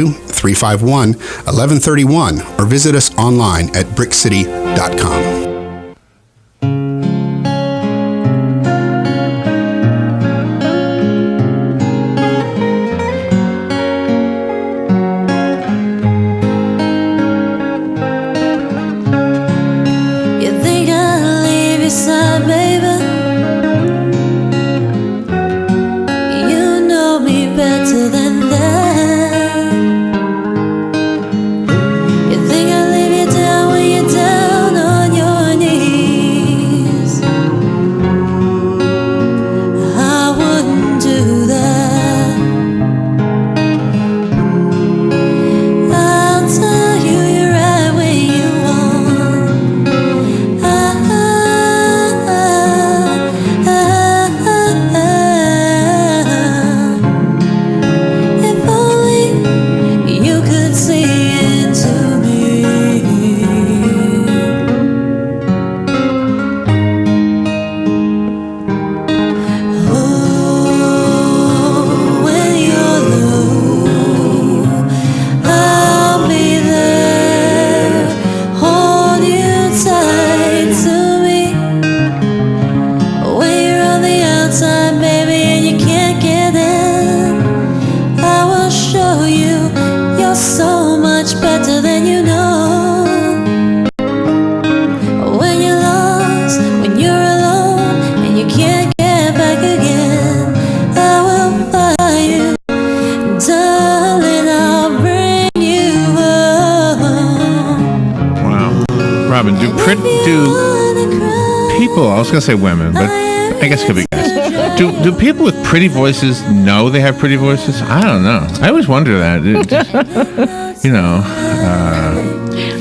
351-1131 or visit us online at brickcity.com. I was going to say women, but I guess it could be guys. Do people with pretty voices know they have pretty voices? I don't know. I always wonder that.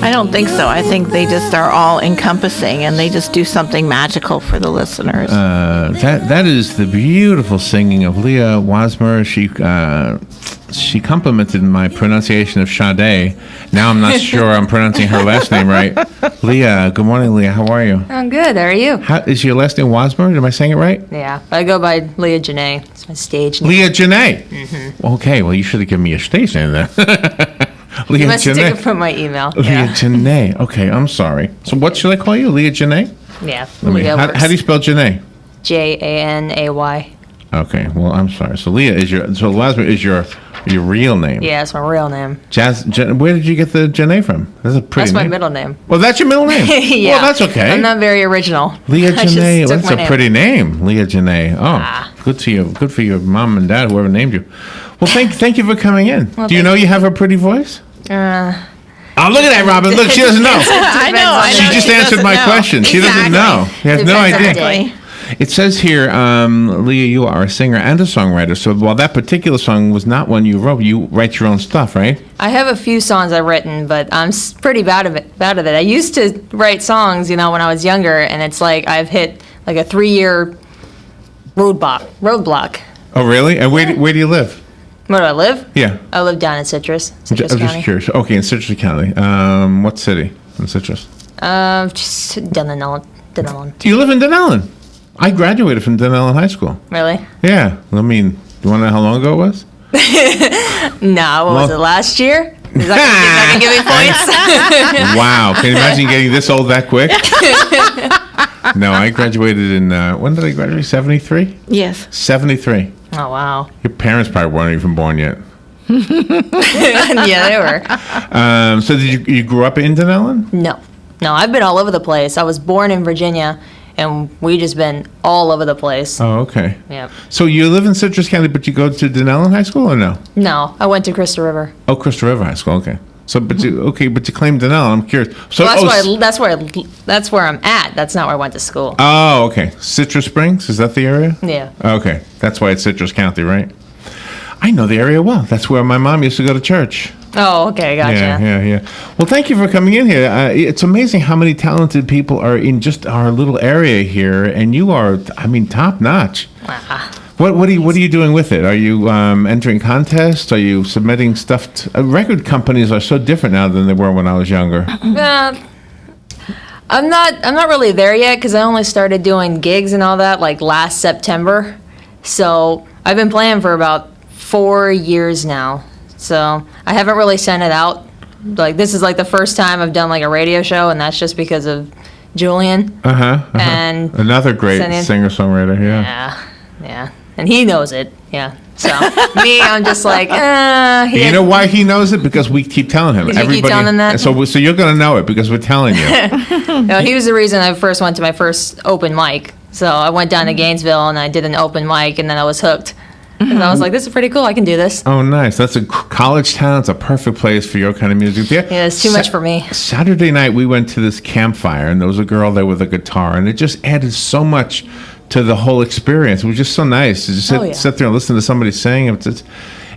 I don't think so. I think they just are all encompassing and they just do something magical for the listeners. That is the beautiful singing of Leah Wasmer. She complimented my pronunciation of Sade. Now I'm not sure I'm pronouncing her last name right. Leah, good morning, Leah. How are you? I'm good. How are you? Is your last name Wasmer? Am I saying it right? Yeah. I go by Leah Janay. It's my stage name. Leah Janay? Mm-hmm. Okay, well, you should have given me a stage name then. Leah you must Janay. have took it from my email. Leah Janay. Okay, I'm sorry. So what should I call you? Leah Janay? Yeah. How do you spell Janay? Janay. Okay, well, I'm sorry. So Leah Wasmer is your real name. Yeah, it's my real name. Where did you get the Janay from? That's a pretty That's my name. middle name. Well, that's your middle name. Yeah. Well, that's okay. I'm not very original. Leah Janay. That's a name. pretty name. Leah Janay. Oh, good to you. Good for your mom and dad, whoever named you. Well, thank you for coming in. Well, do you know you have a pretty voice? Oh, look at that, Robin. Look, she doesn't know. I know. She just answered my question. She doesn't know. She has no idea. Exactly. It says here, Leah, you are a singer and a songwriter. So while that particular song was not one you wrote, you write your own stuff, right? I have a few songs I've written, but I'm pretty bad at it. I used to write songs, when I was younger, and it's like I've hit like a 3-year roadblock. Oh, really? And where do you live? Where do I live? Yeah. I live down in Citrus I'm County. just curious. Okay, in Citrus County. What city in Citrus? Just Dunellen. You live in Dunellen? I graduated from Dunellen High School. Really? Yeah. I mean, do you want to know how long ago it was? No, was it last year? Is that going to give me points? Wow. Can you imagine getting this old that quick? No, I graduated in, when did I graduate? 73? Yes. 73. Oh, wow. Your parents probably weren't even born yet. Yeah, they were. So did you grew up in Dunellen? No, I've been all over the place. I was born in Virginia, and we just been all over the place. Oh, okay. Yep. So you live in Citrus County, but you go to Dunellen High School or no? No, I went to Crystal River. Oh, Crystal River High School. Okay. So, but you claim Dunellen. I'm curious. So Well, that's where I'm at. That's not where I went to school. Oh, okay. Citrus Springs, is that the area? Yeah. Okay, that's why it's Citrus County, right? I know the area well. That's where my mom used to go to church. Oh, okay, gotcha. Yeah. Well, thank you for coming in here. It's amazing how many talented people are in just our little area here, and you are, top notch. What are you doing with it? Are you entering contests? Are you submitting stuff? Record companies are so different now than they were when I was younger. I'm not really there yet because I only started doing gigs and all that like last September. So I've been playing for about 4 years now. So I haven't really sent it out. Like, this is like the first time I've done like a radio show, and that's just because of Julian. And another great singer-songwriter. Yeah, and he knows it. Yeah. So me, I'm just like, you know why he knows it? Because we keep telling him. You keep telling him that? So you're going to know it because we're telling you. No, he was the reason I first went to my first open mic. So I went down to Gainesville and I did an open mic, and then I was hooked. And I was like, this is pretty cool. I can do this. Oh, nice. That's a college town. It's a perfect place for your kind of music. Yeah, it's too much for me. Saturday night, we went to this campfire, and there was a girl there with a guitar, and it just added so much to the whole experience. It was just so nice to just sit there and listen to somebody sing.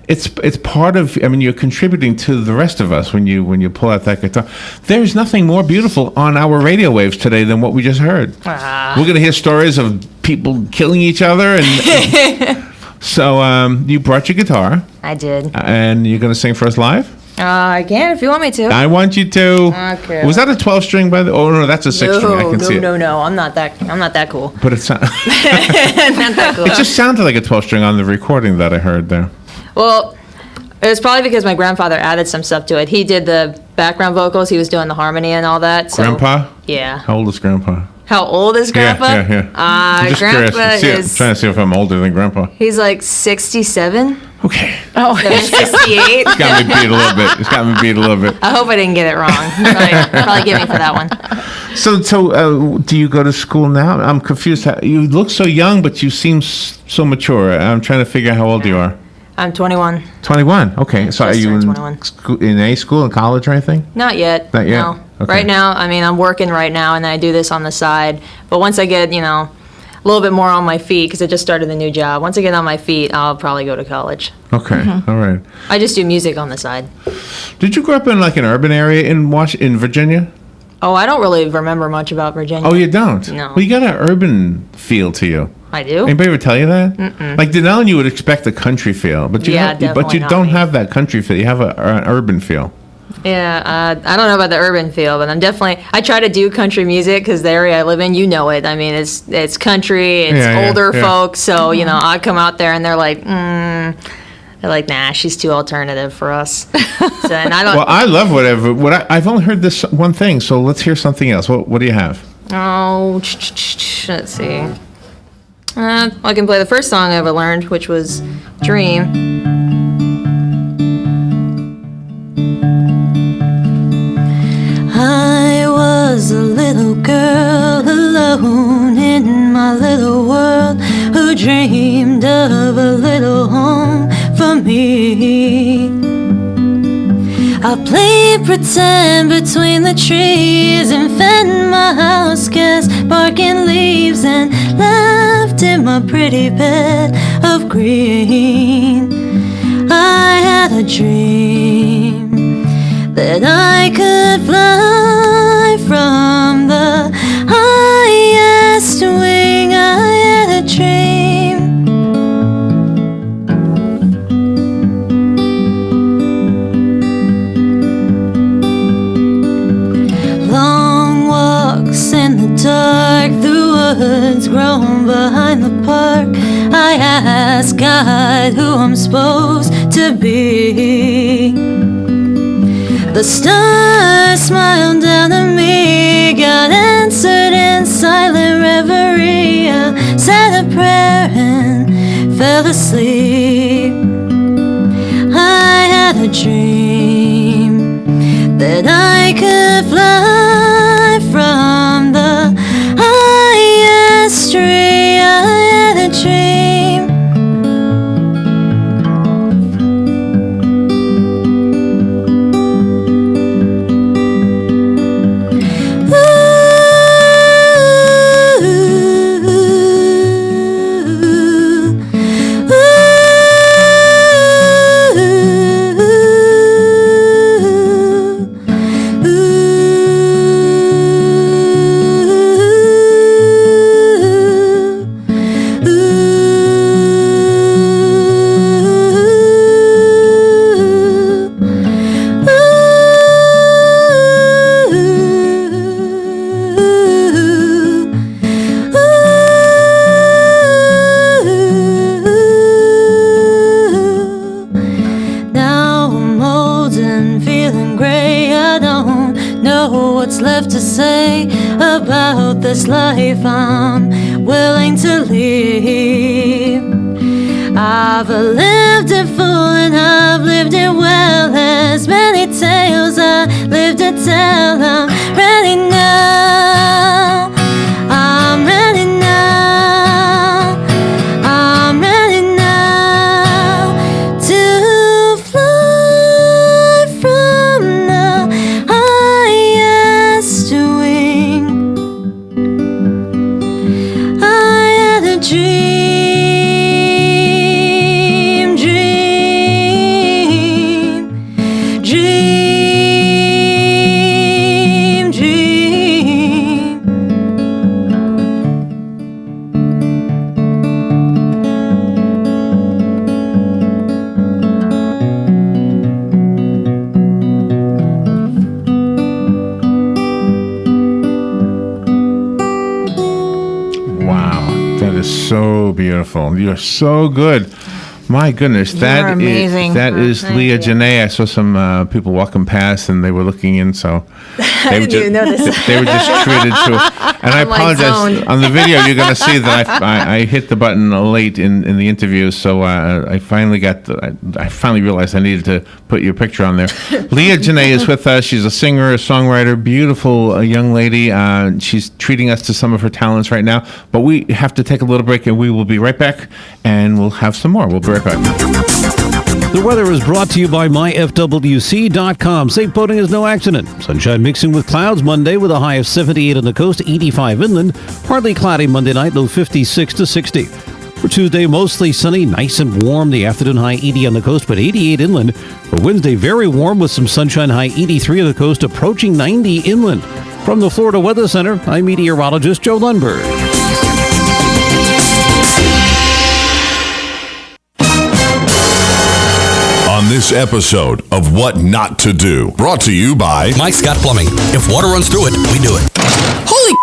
It's part of. I mean, you're contributing to the rest of us when you pull out that guitar. There's nothing more beautiful on our radio waves today than what we just heard. We're going to hear stories of people killing each other, and so you brought your guitar. I did. And you're going to sing for us live? I can if you want me to. I want you to. Okay. Was that a 12-string by the? Oh no, that's a 6-string. I can see it. No. I'm not that cool. But it's not. Not that cool. It just sounded like a 12-string on the recording that I heard there. Well, it was probably because my grandfather added some stuff to it. He did the background vocals. He was doing the harmony and all that. So, Grandpa? Yeah. How old is Grandpa? How old is Grandpa? Yeah. I'm just Grandpa curious. is. I'm trying to see if I'm older than Grandpa. He's like 67. Okay. Oh, 68. It's got me beat a little bit. I hope I didn't get it wrong. Probably get me for that one. So, do you go to school now? I'm confused. You look so young, but you seem so mature. I'm trying to figure out how old you are. I'm 21. 21. Okay. So, are Just you turned in a school, in college, or anything? Not yet. Not yet? No. Okay. Right now, I mean, I'm working right now, and I do this on the side. But once I get, a little bit more on my feet, because I just started a new job. Once I get on my feet, I'll probably go to college. Okay. All right. I just do music on the side. Did you grow up in like an urban area in Virginia? Oh, I don't really remember much about Virginia. Oh, you don't? No. Well, you got an urban feel to you. I do? Anybody ever tell you that? Mm-mm. Like Denellen, you would expect a country feel, but you don't have that country feel. You have an urban feel. Yeah, I don't know about the urban feel, but I try to do country music because the area I live in, it. I mean, it's country, it's older folks, so, I come out there and they're like, they're like, nah, she's too alternative for us. So, and I don't. Well, I love whatever. I've only heard this one thing, so let's hear something else. What do you have? Oh, let's see. I can play the first song I ever learned, which was Dream. I was a little girl alone in my little world who dreamed of a little home for me. I played pretend between the trees and fed my house cats barking leaves and laughed in my pretty bed of green. I had a dream that I could fly from the highest wing. I had a dream. Long walks in the dark, the woods grown behind the park. I asked God who I'm supposed to be. The stars smiled down at me, God answered in silent reverie. I said a prayer and fell asleep. I had a dream that I could fly from the highest tree. I had a dream. what's left to say about this life I'm willing to leave. I've lived it full and I've lived it well. As many tales I live to tell. I'm ready now. I'm ready now. I'm ready now to fly from the highest wing. I had a dream, dream, dream, dream. Wow, that is so beautiful. You're so good. My goodness, You're amazing. That is Thank Leah you. Janay. I saw some people walking past and they were looking in, so they didn't even notice. They were just treated to. And I I'm like apologize. zoned. On the video, you're going to see that I hit the button late in the interview, so I finally I finally realized I needed to put your picture on there. Leah Janay is with us. She's a singer, a songwriter, beautiful young lady. She's treating us to some of her talents right now, but we have to take a little break, and we will be right back, and we'll have some more. We'll be right back. The weather is brought to you by myfwc.com. Safe boating is no accident. Sunshine mixing with clouds Monday with a high of 78 on the coast, 85 inland. Partly cloudy Monday night, low 56 to 60. For Tuesday, mostly sunny, nice and warm. The afternoon high 80 on the coast, but 88 inland. For Wednesday, very warm with some sunshine, high 83 on the coast, approaching 90 inland. From the Florida Weather Center, I'm meteorologist Joe Lundberg. On this episode of What Not to Do, brought to you by Mike's got plumbing. If water runs through it, we do it. Holy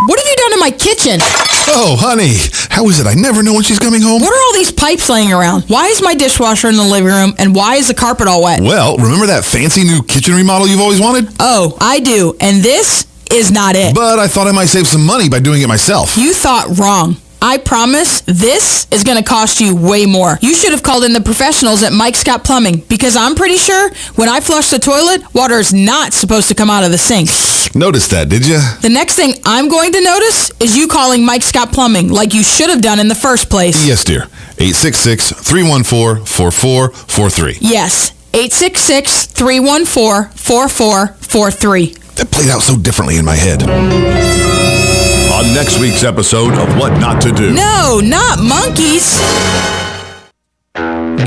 what have you done to my kitchen? Oh, honey, how is it? I never know when she's coming home. What are all these pipes laying around? Why is my dishwasher in the living room and why is the carpet all wet? Well, remember that fancy new kitchen remodel you've always wanted? Oh, I do. And this is not it. But I thought I might save some money by doing it myself. You thought wrong. I promise this is going to cost you way more. You should have called in the professionals at Mike's Got Plumbing because I'm pretty sure when I flush the toilet, water is not supposed to come out of the sink. Noticed that, did you? The next thing I'm going to notice is you calling Mike's Got Plumbing like you should have done in the first place. Yes, dear. 866-314-4443. Yes, 866-314-4443. That played out so differently in my head. On next week's episode of What Not to Do. No, not monkeys.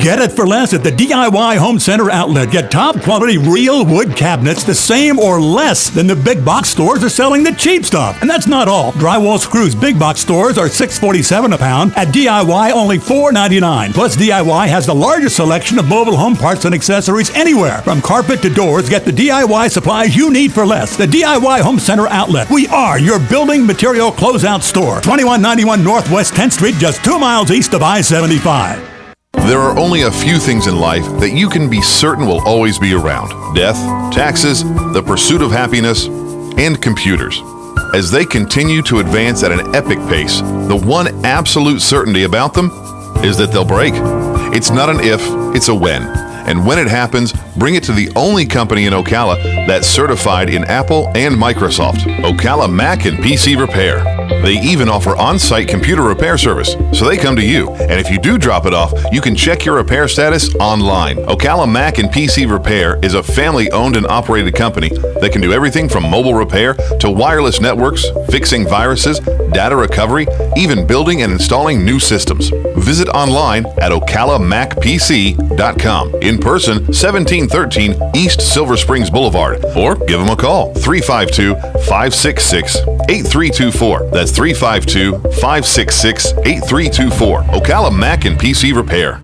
Get it for less at the DIY Home Center outlet. Get top quality real wood cabinets the same or less than the big box stores are selling the cheap stuff. And that's not all. Drywall screws big box stores are $6.47 a pound. At DIY only $4.99. Plus DIY has the largest selection of mobile home parts and accessories anywhere. From carpet to doors, get the DIY supplies you need for less. The DIY Home Center outlet. We are your building material closeout store. 2191 Northwest 10th Street, just 2 miles east of I-75. There are only a few things in life that you can be certain will always be around. Death, taxes, the pursuit of happiness, and computers. As they continue to advance at an epic pace, the one absolute certainty about them is that they'll break. It's not an if, it's a when. And when it happens, bring it to the only company in Ocala that's certified in Apple and Microsoft, Ocala Mac and PC Repair. They even offer on-site computer repair service, so they come to you. And if you do drop it off, you can check your repair status online. Ocala Mac and PC Repair is a family-owned and operated company that can do everything from mobile repair to wireless networks, fixing viruses, data recovery, even building and installing new systems. Visit online at ocalamacpc.com. In person, 1713 East Silver Springs Boulevard, or give them a call, 352-566-8324. That's 352-566-8324. Ocala Mac and PC Repair.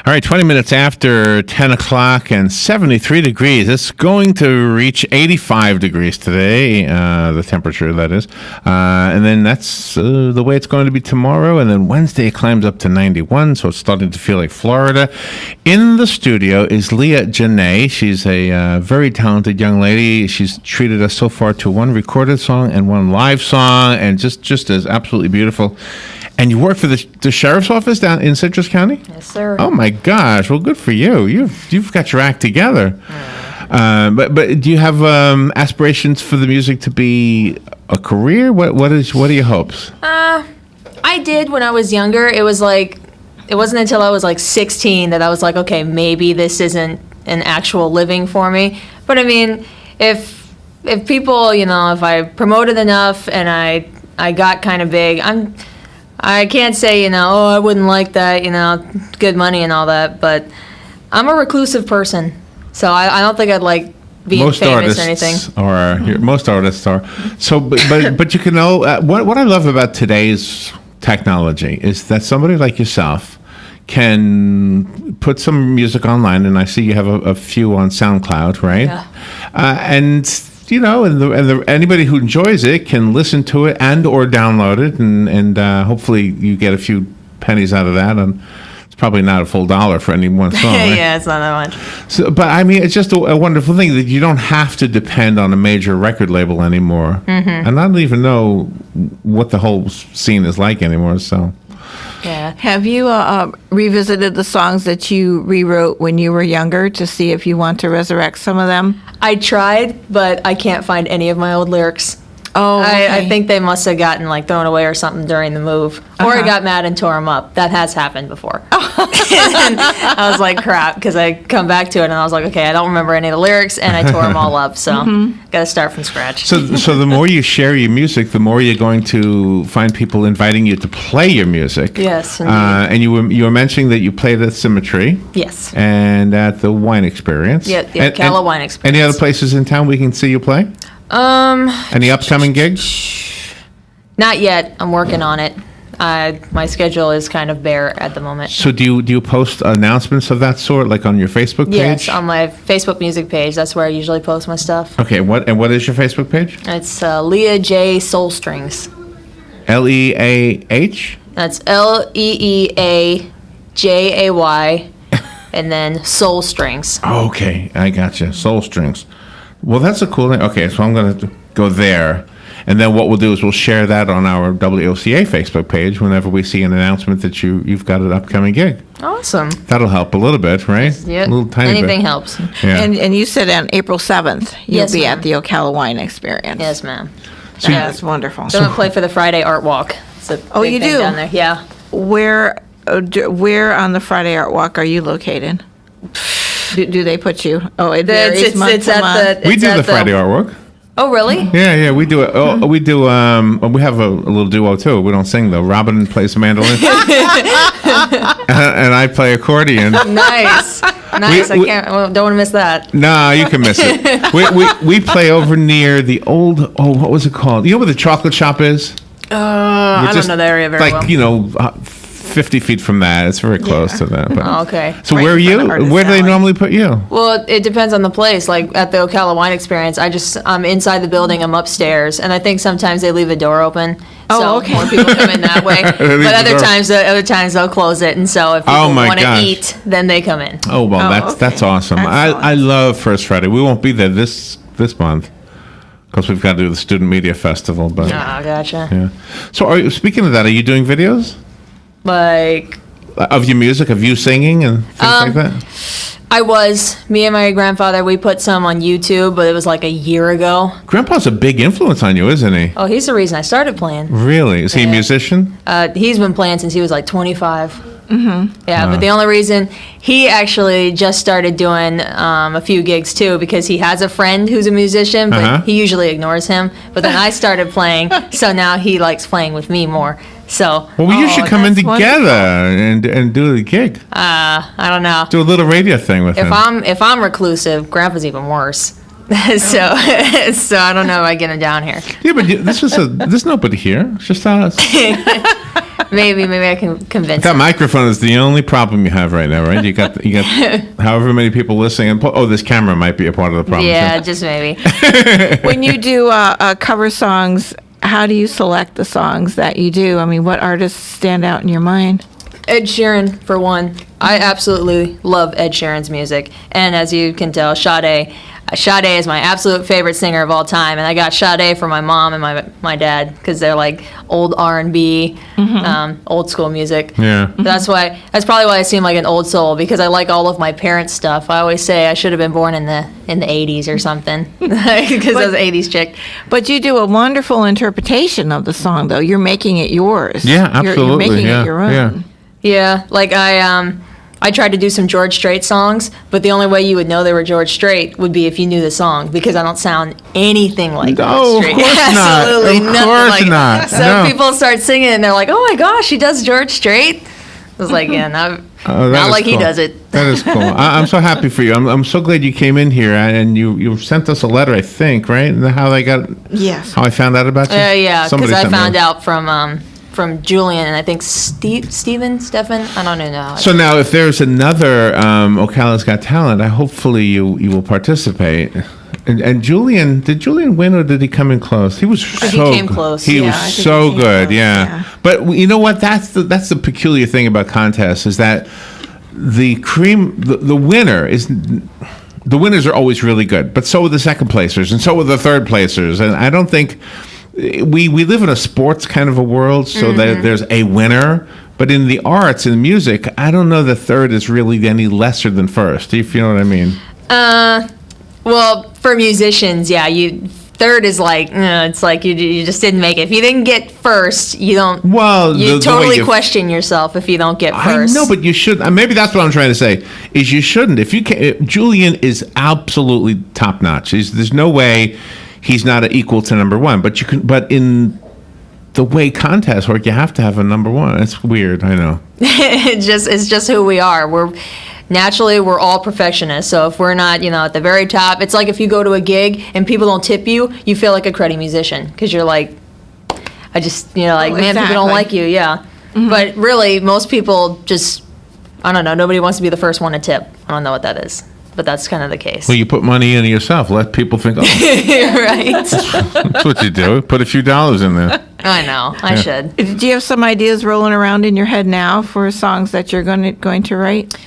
All right, 20 minutes after 10 o'clock and 73 degrees. It's going to reach 85 degrees today, the temperature, that is. And then that's the way it's going to be tomorrow. And then Wednesday it climbs up to 91, so it's starting to feel like Florida. In the studio is Leah Janay. She's a very talented young lady. She's treated us so far to one recorded song and one live song, and just as absolutely beautiful. And you work for the sheriff's office down in Citrus County? Yes, sir. Oh my gosh! Well, good for you. You've got your act together. But do you have aspirations for the music to be a career? What are your hopes? I did when I was younger. It wasn't until I was like 16 that I was like, okay, maybe this isn't an actual living for me. But I mean, if people, if I promoted enough and I got kind of big, I can't say, I wouldn't like that, good money and all that, but I'm a reclusive person, so I don't think I'd like being famous or anything. Most artists are. So, but you can know, what I love about today's technology is that somebody like yourself can put some music online, and I see you have a few on SoundCloud, right? Yeah. And anybody who enjoys it can listen to it and or download it, and hopefully you get a few pennies out of that. And it's probably not a full $1 for any one song. Right? Yeah, it's not that much. So, but I mean, it's just a wonderful thing that you don't have to depend on a major record label anymore. Mm-hmm. And I don't even know what the whole scene is like anymore. So. Yeah. Have you revisited the songs that you rewrote when you were younger to see if you want to resurrect some of them? I tried, but I can't find any of my old lyrics. Oh, okay. I think they must have gotten thrown away or something during the move, or I got mad and tore them up. That has happened before. And I was like, crap, because I come back to it and I was like, okay, I don't remember any of the lyrics, and I tore them all up. So got to start from scratch. So the more you share your music, the more you're going to find people inviting you to play your music. Yes, indeed. And you were mentioning that you played at Symmetry. Yes. And at the Wine Experience. Yeah, Cala Wine Experience. Any other places in town we can see you play? Any upcoming gigs? Not yet. I'm working on it. My schedule is kind of bare at the moment. So do you post announcements of that sort, like on your Facebook page? Yes, on my Facebook music page. That's where I usually post my stuff. Okay, what is your Facebook page? It's Leah J Soul Strings. Leah? That's LEEAJAY, and then Soul Strings. Okay, I gotcha. Soul Strings. Well, that's a cool thing. Okay, so I'm going to go there. And then what we'll do is we'll share that on our WOCA Facebook page whenever we see an announcement that you've got an upcoming gig. Awesome. That'll help a little bit, right? Yeah. A little tiny Anything bit. helps. Yeah. And you said on April 7th you'll Yes, be ma'am. at the Ocala Wine Experience. Yes, ma'am. That's wonderful. So I'm going to play for the Friday Art Walk. It's a big you thing do? down there. Yeah. Where on the Friday Art Walk are you located? Do they put you? Oh, it varies It's month to month. We do the Friday artwork. Oh, really? Yeah, we do it. Oh, we do. We have a little duo too. We don't sing though. Robin plays the mandolin, and I play accordion. Nice. Nice. I don't want to miss that. No, you can miss it. We play over near the old. Oh, what was it called? You know where the chocolate shop is? I don't know the area very well. 50 feet from that. It's very close to that. But. Oh, okay. So Right where are in front you? of Artist Where do they Alley. normally put you? Well, it depends on the place. Like at the Ocala Wine Experience, I'm inside the building. I'm upstairs, and I think sometimes they leave the door open. Oh, so okay. more people come in that way. leave But the other door. times they'll close it, and so if Oh, people my want to gosh. eat, then they come in. Oh well, Oh, that's okay. awesome. Excellent. I love First Friday. We won't be there this month because we've got to do the Student Media Festival. But Ah, gotcha. yeah. So speaking of that, are you doing videos Like of your music, of you singing and things like that? me and my grandfather, we put some on YouTube, but it was like a year ago. Grandpa's a big influence on you, isn't he? Oh, he's the reason I started playing. Really? Is he a Yeah. musician? He's been playing since he was like 25. Mm-hmm. Yeah, but the only reason he actually just started doing a few gigs too, because he has a friend who's a musician, but he usually ignores him. But then I started playing, so now he likes playing with me more. So Well, you should come in that's together and do the gig. I don't know. Do a little radio thing with him. If I'm reclusive, Grandpa's even worse. so I don't know if I get him down here. Yeah, but there's nobody here. It's just us. Maybe I can convince That him. microphone is the only problem you have right now, right? You got however many people listening. And this camera might be a part of the problem. Yeah, too. just maybe. When you do cover songs, how do you select the songs that you do? I mean, what artists stand out in your mind? Ed Sheeran, for one. I absolutely love Ed Sheeran's music. And as you can tell, Sade is my absolute favorite singer of all time. And I got Sade for my mom and my dad because they're like old R&B, old school music. Yeah. That's probably why I seem like an old soul, because I like all of my parents' stuff. I always say I should have been born in the 80s or something because I was an 80s chick. But you do a wonderful interpretation of the song, though. You're making it yours. Yeah, absolutely. You're making yeah. it your own. Yeah. Yeah, like I tried to do some George Strait songs, but the only way you would know they were George Strait would be if you knew the song, because I don't sound anything like George Strait. Of course not. Absolutely Of nothing course like it. not. So No. people start singing and they're like, "Oh my gosh, he does George Strait." I was like, "Yeah, not That like is he cool. does it." That is cool. I'm so happy for you. I'm so glad you came in here and you sent us a letter, I think, right? And how Yes. I found out about you? Yeah, Somebody because I sent me found a- out from Julian and I think Stephen, I don't even know. So now, if there's another Ocala's Got Talent, hopefully you will participate. And Julian, did Julian win or did he come in close? He was He came close. He Yeah, was I think so he came good, close, yeah. yeah. But you know what? That's the peculiar thing about contests is that the winner is. The winners are always really good, but so are the second placers, and so are the third placers. And I don't think we live in a sports kind of a world, so that there's a winner. But in the arts and music, I don't know the third is really any lesser than first. If you know what I mean? Well, for musicians, yeah, third is like, it's like you just didn't make it. If you didn't get first, you don't. Well, you the totally way you- question yourself if you don't get I first. know, but you should. Maybe that's what I'm trying to say. Is you shouldn't. If you can, Julian is absolutely top notch. There's no way he's not equal to number one. But you can. But in the way contests work, you have to have a number one. It's weird. I know. it's just who we are. We're all perfectionists. So if we're not, at the very top, it's like if you go to a gig and people don't tip you, you feel like a cruddy musician because you're like, man, people don't like you. Yeah. But really, most people just, I don't know, nobody wants to be the first one to tip. I don't know what that is, but that's kind of the case. Well, you put money in yourself. Let people think, oh, Right. that's what you do. Put a few dollars in there. I know. I should. Do you have some ideas rolling around in your head now for songs that you're going to write?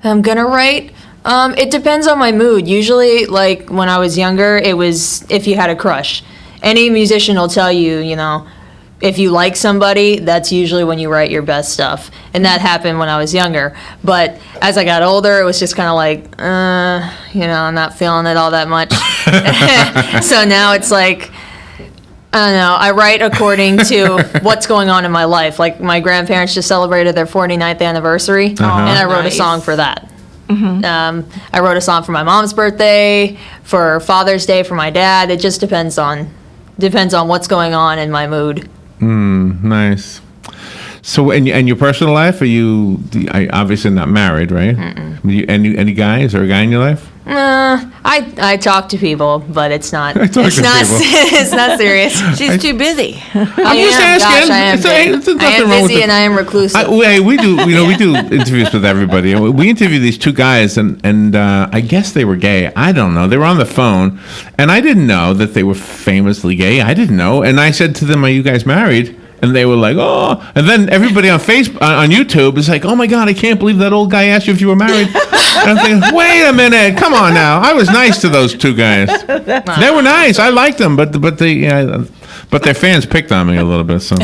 I'm gonna write. It depends on my mood. Usually, like when I was younger, it was if you had a crush. Any musician will tell you, if you like somebody, that's usually when you write your best stuff. And that happened when I was younger. But as I got older, it was just kind of like, I'm not feeling it all that much. So now it's like, I don't know. I write according to what's going on in my life. Like my grandparents just celebrated their 49th anniversary, and I wrote a song for that. I wrote a song for my mom's birthday, for Father's Day for my dad. It just depends on what's going on in my mood. Nice. So, and your personal life? Are you obviously not married, right? Any guys or a guy in your life? I talk to people, but it's not. talk to It's not. people. It's not serious. She's too busy. I just am. asking. Gosh, I am. It's Busy. I nothing am wrong with busy it. and I am reclusive. We do. We do interviews with everybody. We interviewed these two guys, and I guess they were gay. I don't know. They were on the phone, and I didn't know that they were famously gay. I didn't know, and I said to them, "Are you guys married?" And they were like, "Oh!" And then everybody on Facebook, on YouTube, is like, "Oh my God, I can't believe that old guy asked you if you were married." And I'm thinking, "Wait a minute, come on now." I was nice to those two guys. They were nice. I liked them, but their fans picked on me a little bit. So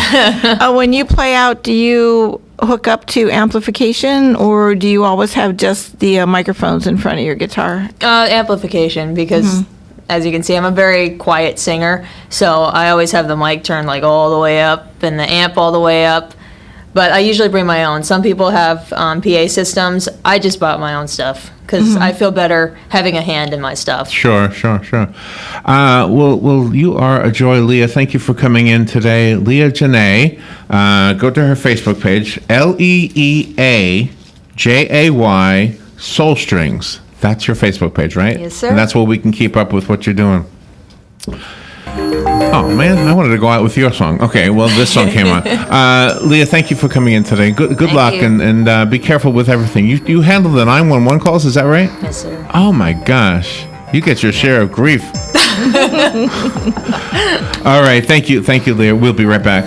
When you play out, do you hook up to amplification, or do you always have just the microphones in front of your guitar? Amplification, because as you can see, I'm a very quiet singer, so I always have the mic turned like all the way up and the amp all the way up. But I usually bring my own. Some people have PA systems. I just bought my own stuff because I feel better having a hand in my stuff. Sure. Well, you are a joy, Leah. Thank you for coming in today. Leah Janay. Go to her Facebook page, LeeAJay Soul Strings. That's your Facebook page, right? Yes, sir. And that's where we can keep up with what you're doing. Oh, man, I wanted to go out with your song. Okay, well, this song came on. Leah, thank you for coming in today. Good Thank luck, you. and be careful with everything. You handle the 911 calls, is that right? Yes, sir. Oh, my gosh. You get your share of grief. All right, thank you, Leah. We'll be right back.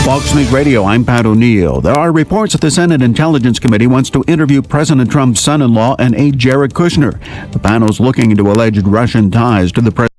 Fox News Radio, I'm Pat O'Neill. There are reports that the Senate Intelligence Committee wants to interview President Trump's son-in-law and aide Jared Kushner. The panel's looking into alleged Russian ties to the president.